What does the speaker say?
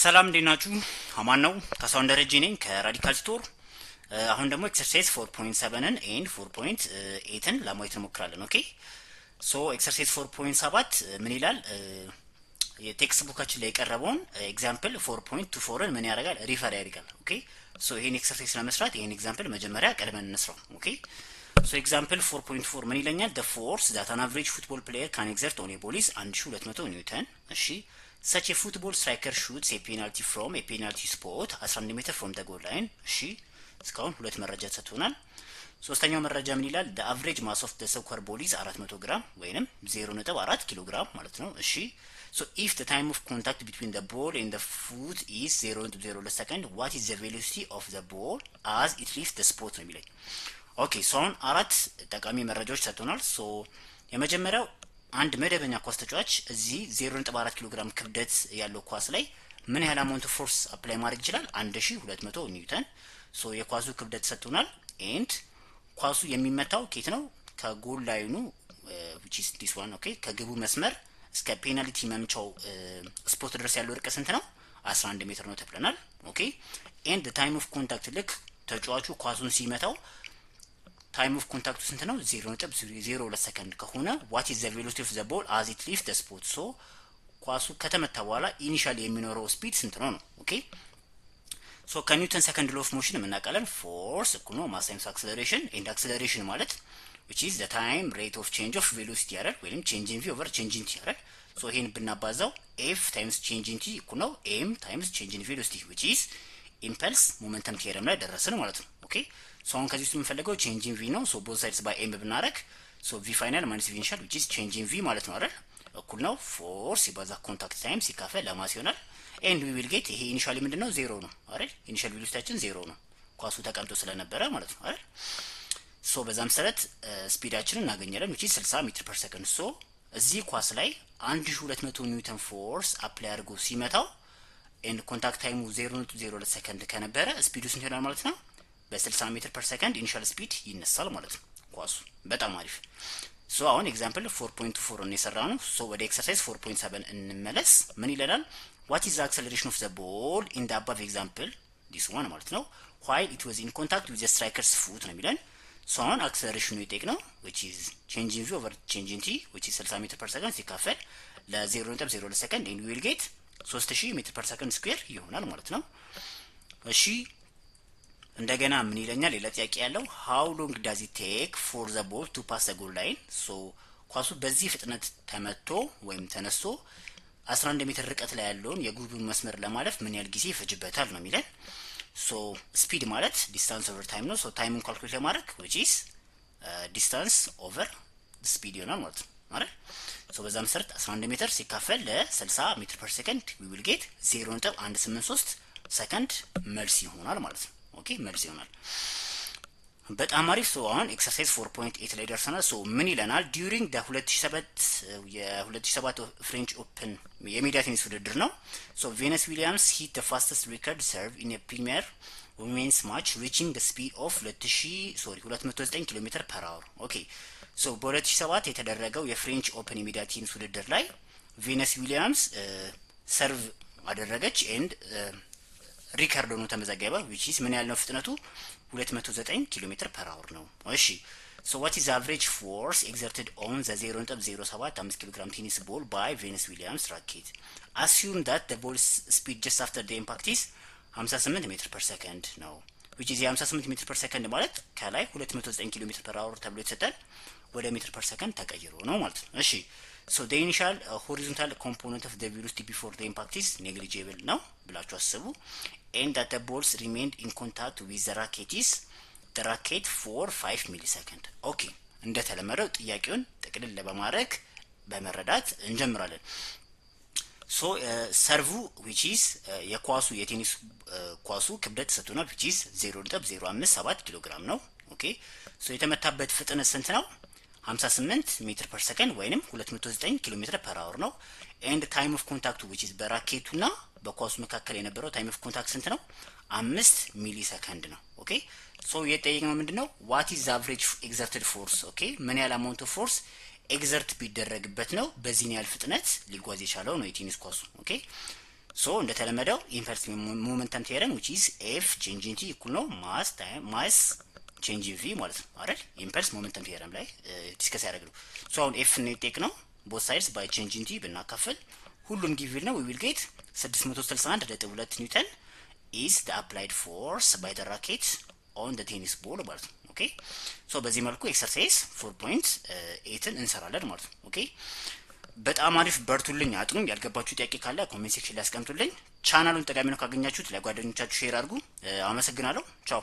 ሰላም እንዴት ናችሁ? አማን ነው። ካሳሁን ደረጀ ነኝ ከራዲካል ስቶር። አሁን ደግሞ ኤክሰርሳይዝ 4.7ን ኤንድ 4.8ን ለማየት እንሞክራለን። ኦኬ ሶ ኤክሰርሳይዝ 4.7 ምን ይላል? የቴክስት ቡካችን ላይ የቀረበውን ኤግዛምፕል 4.24ን ምን ያደርጋል? ሪፈር ያደርጋል። ኦኬ ሶ ይሄን ኤክሰርሳይዝ ለመስራት ይሄን ኤግዛምፕል መጀመሪያ ቀድመን እንስራው። ኦኬ ሶ ኤግዛምፕል 4.4 ምን ይለኛል? the force that an average football player can exert on a ball is 1200 ኒውተን። እሺ such a football striker shoots a penalty from a penalty spot 11 ሜትር from the goal line። እሺ እስካሁን ሁለት መረጃ ተሰጥቶናል። ሶስተኛው መረጃ ምን ይላል? the average mass of the soccer ball is 400 ግራም ወይንም 0.4 ኪሎ ግራም ማለት ነው። እሺ so if the time of contact between the ball and the foot is 0.02 second what is the velocity of the ball as it leaves the spot ነው የሚለኝ። ኦኬ ሶ አሁን አራት ጠቃሚ መረጃዎች ሰጥቶናል። ሶ የመጀመሪያው አንድ መደበኛ ኳስ ተጫዋች እዚህ 0.4 ኪሎ ግራም ክብደት ያለው ኳስ ላይ ምን ያህል አማውንት ፎርስ አፕላይ ማድረግ ይችላል? 1200 ኒውተን። ሶ የኳሱ ክብደት ሰጥቶናል። ኤንድ ኳሱ የሚመታው ኬት ነው? ከጎል ላይኑ which is this one። ኦኬ ከግቡ መስመር እስከ ፔናልቲ መምቻው ስፖት ድረስ ያለው ርቀት ስንት ነው? 11 ሜትር ነው ተብለናል። ኦኬ ኤንድ ታይም ኦፍ ኮንታክት ልክ ተጫዋቹ ኳሱን ሲመታው ታይም ኦፍ ኮንታክቱ ስንት ነው? 0.02 ሰከንድ ከሆነ what is the velocity of the ball as it leaves the spot። ሶ ኳሱ ከተመታ በኋላ ኢኒሻሊ የሚኖረው ስፒድ ስንት ነው ነው። ኦኬ ሶ ከኒውተን ሰከንድ ሎ ኦፍ ሞሽን የምናውቃለን ፎርስ እኩል ነው ማስ ታይምስ አክሰለሬሽን ኤንድ አክሰለሬሽን ማለት which is the time rate of change of velocity ያረል ወይም change in v over change in t ያረል። ሶ ይሄን ብናባዛው f times change in t እኩል ነው m times change in velocity which is ኢምፐልስ ሞመንተም ቲዮረም ላይ ደረስን ማለት ነው። ኦኬ ሶ አሁን ከዚህ ውስጥ የምንፈልገው ቼንጅ ኢን ቪ ነው። ሶ ቦዝ ሳይድስ ባይ ኤም ብናረግ ሶ ቪ ፋይናል ማይነስ ቪ ኢኒሻል which is ቼንጅ ኢን ቪ ማለት ነው አይደል? እኩል ነው ፎርስ ሲባዛ ኮንታክት ታይም ሲካፈል ለማስ ይሆናል። ኤንድ ዊ ዊል ጌት ይሄ ኢኒሻሊ ምንድነው? ዜሮ ነው አይደል? ኢኒሻል ቬሎሲቲያችን ዜሮ ነው ኳሱ ተቀምጦ ስለነበረ ማለት ነው አይደል? ሶ በዛ መሰረት ስፒዳችንን እናገኛለን which is 60 ሜትር ፐር ሰከንድ። ሶ እዚህ ኳስ ላይ 1200 ኒውተን ፎርስ አፕላይ አድርጎ ሲመታው ኤንድ ኮንታክት ታይሙ 0.02 ሰከንድ ከነበረ ስፒዱ ስንት ይሆናል ማለት ነው? በ60 ሜትር ፐር ሰከንድ ኢኒሻል ስፒድ ይነሳል ማለት ነው ኳሱ። በጣም አሪፍ። ሶ አሁን ኤግዛምፕል 4.4 ነው የሰራነው። ሶ ወደ ኤክሰርሳይዝ 4.7 እንመለስ። ምን ይለናል? what is the acceleration of the ball in the above example this one ማለት ነው while it was in contact with the striker's foot ነው የሚለን። ሶ አሁን አክሰለሬሽኑ ይጠይቅ ነው which is change in v over change in t which is 60 ሜትር ፐር ሰከንድ ሲካፈል ለ0.02 ሰከንድ and we will get 3000 ሜትር ፐር ሰከንድ ስኩዌር ይሆናል ማለት ነው። እሺ እንደገና ምን ይለኛል? ሌላ ጥያቄ ያለው how long does it take for the ball to pass the goal line። ሶ ኳሱ በዚህ ፍጥነት ተመቶ ወይም ተነስቶ 11 ሜትር ርቀት ላይ ያለውን የግቡን መስመር ለማለፍ ምን ያህል ጊዜ ይፈጅበታል ነው የሚለን። ሶ ስፒድ ማለት ዲስታንስ ኦቨር ታይም ነው። ሶ ታይሙን ካልኩሌት ለማድረግ which is ዲስታንስ ኦቨር ስፒድ ይሆናል ማለት ነው አይደል? ሶ በዛ መሰረት 11 ሜትር ሲካፈል ለ60 ሜትር ፐር ሰከንድ we will get 0.183 ሰከንድ መልስ ይሆናል ማለት ነው። ኦኬ መልስ ይሆናል። በጣም አሪፍ። ሶ አሁን ኤክሰርሳይዝ 4.8 ላይ ደርሰናል። ሶ ምን ይለናል? ዲዩሪንግ ደ 2007 ፍሬንች ኦፕን የሜዳ ቴኒስ ውድድር ነው። ሶ ቬነስ ዊሊያምስ ሂት ደ ፋስተስት ሪከርድ ሰርቭ ኢን ፕሪሚየር ዊሜንስ ማች ሪቺንግ ደ ስፒድ ኦፍ 209 ኪሎ ሜትር ፐር አወር። ኦኬ ሶ በ2007 የተደረገው የፍሬንች ኦፕን የሜዳ ቴኒስ ውድድር ላይ ቬነስ ዊሊያምስ ሰርቭ አደረገች ኤንድ ሪከርድ ሆኖ ተመዘገበ which is ምን ያህል ነው ፍጥነቱ? 209 ኪሎ ሜትር ፐር አወር ነው። እሺ so what is the average force exerted on the 0.075 ኪሎ ግራም ቴኒስ ቦል by Venus Williams racket? assume that the ball speed just after the impact is 58 ሜትር ፐር ሰከንድ ነው which is 58 ሜትር ፐር ሰከንድ ማለት ከላይ 209 ኪሎ ሜትር ፐር አወር ተብሎ የተሰጠን ወደ ሜትር ፐር ሰከንድ ተቀይሮ ነው ማለት ነው። እሺ so the initial horizontal component of the velocity before the impact is negligible ነው ብላችሁ አስቡ and that the balls remained in contact with the racket is the racket for 5 millisecond። ኦኬ እንደተለመደው ጥያቄውን ጥቅልል በማድረግ በመረዳት እንጀምራለን። ሶ ሰርቭ which is የኳሱ የቴኒስ ኳሱ ክብደት ሰጥቶናል which is 0.057 ኪሎ ግራም ነው። ኦኬ ሶ የተመታበት ፍጥነት ስንት ነው? 58 ሜትር ፐር ሰከንድ ወይንም 209 ኪሎ ሜትር ፐር አወር ነው። ኤንድ ታይም ኦፍ ኮንታክቱ which is በራኬቱና በኳሱ መካከል የነበረው ታይም ኦፍ ኮንታክት ስንት ነው? 5 ሚሊ ሰከንድ ነው። ኦኬ ሶ የጠየቅነው ምንድነው? what is the average exerted force። ኦኬ ምን ያህል አማውንት ኦፍ ፎርስ ኤግዘርት ቢደረግበት ነው በዚህ ያህል ፍጥነት ሊጓዝ የቻለው ነው የቴኒስ ኳሱ። ኦኬ ሶ እንደተለመደው ኢምፐልስ ሞመንተም ቴረም which is f change in t እኩል ነው ማስ ታይም ማስ ቼንጅ ኢን ቪ ማለት ነው አይደል? ኢምፐልስ ሞመንተም ቴረም ላይ ዲስከስ ያደርግነው። ሶ አሁን ኤፍ ነው የጠየቅነው ቦት ሳይድስ ባይ ቼንጅ ኢን ቲ ብናካፍል ሁሉም ጊቭል ነው። we will get 661.2 ኒውተን is the applied force by the racket on the tennis ball ማለት ነው። ኦኬ ሶ በዚህ መልኩ ኤክሰርሳይዝ 4.8ን እንሰራለን ማለት ነው። ኦኬ በጣም አሪፍ በርቱልኝ፣ አጥኑ። ያልገባችሁ ጥያቄ ካለ ኮሜንት ሴክሽን ላይ አስቀምጡልኝ። ቻናሉን ጠቃሚ ነው ካገኛችሁት ለጓደኞቻችሁ ሼር አድርጉ። አመሰግናለሁ። ቻው